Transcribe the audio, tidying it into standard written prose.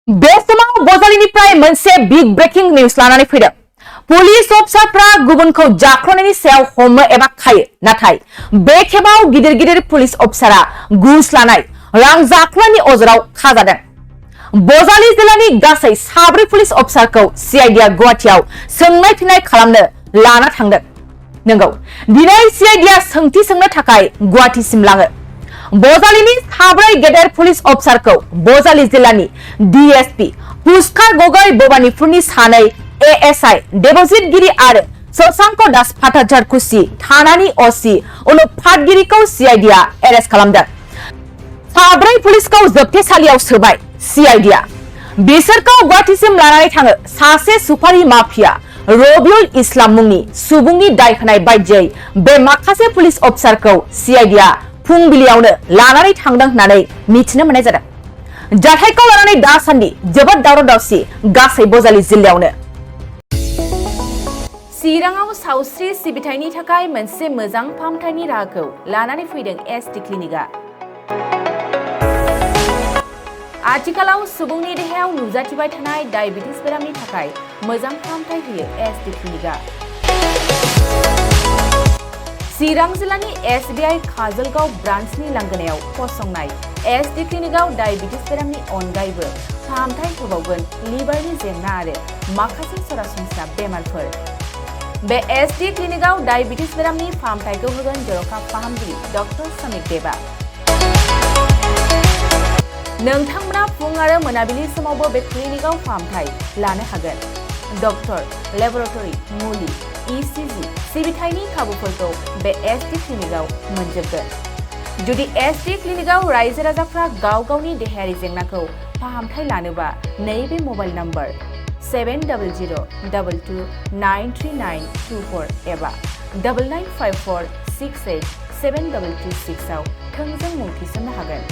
बे समाव बजालिनिफ्राय मोनसे बिग ब्रेकिं निउज लानानै फैदों। पुलिस अफिसारफ्रा गुबुनखौ जाख्ल'नायनि सायाव हमो एबा खायो, नाथाय बे खेबाव गिदिर गिदिर पुलिस अफिसारा घुस लानाय, रां जाख्ल'नायनि अजराव खाजादों। बजालि जिल्लानि गासै 4 पुलिस अफिसारखौ सीआईडीआ गुवाहाटीआव सोंनाय फिननाय खालामनो लाना थांदों। नंगौ, दिनै सीआईडीआ सोंथि सोंनो थाखाय गुवाहाटीसिम लाङो। बजालिनि 4 गेदेर पुलिस अफिसारखौ बजालि जिल्लानि डीएसपी पुष्कर गगৈ भबानीपुरनि 2 एएसआई देबजित गिरि आरो शशांक दास फाटाझारकुसि थानानि ओसी अनुप पाटगिरिखौ सीआईडीआ एरेस्ट खालामदों। 4 पुलिसखौ जोबथेसालियाव सोबाय सीआईडीआ। बिसोरखौ गुवाहाटीसिम लानानै थाङो। सासे सुपारि माफिया रबिउल इस्लाम मुंनि सुबुंनि दाय होनाय बायदियै बे माखासे पुलिस अफिसारखौ सीआईडीआ फुंबिलियावनो लानानै थांदों होननानै मिथिनो मोननाय जादों। जाथायखौ लानानै दासान्दि जोबोद दावराव-दावसि गासै बजालि जिल्लायावनो। चिराङाव सावस्रि सिबिथायनि थाखाय मोनसे मोजां फाहामथायनि राहाखौ लानानै फैदों एसटी क्लिनिकआ। आथिखालाव सुबुंनि देहायाव नुजाथिबाय थानाय डायबिटिस बेरामनि थाखाय मोजां फाहामथाय होयो एसटी क्लिनिकआ। चिरां जिल्लानि एसबीआई काजलगाव ब्रान्चनि लांगोनायाव फसंनाय एसटी क्लिनिकआव डायबिटिस बेरामनि अनगायैबो फाहामथाय होबावगोन लिभारनि जेंना आरो माखासे सरासनस्रा बेमारफोर। बे एसटी क्लिनिकआव डायबिटिस बेरामनि फाहामथायखौ होगोन जर'खा फाहामगिरि डक्टर समित देबा। नोंथांमोना फुं आरो मोनाबिलि समावबो बे क्लिनिकआव फाहामथाय लानो हागोन। डक्टर, लेबरेटरि, मुलि, ईसीजी सिबिथायनि खाबुफोरखौ बे एसटी क्लिनिकआव मोनजोबगोन। जुदि एसटी क्लिनिकआव रायजो राजाफ्रा गाव गावनि देहायारि जेंनाखौ फाहामथाय लानोबा नैबे मबाइल नम्बर 7002293924 एबा 9954687226 आव थोंजों मुं थिसननो हागोन।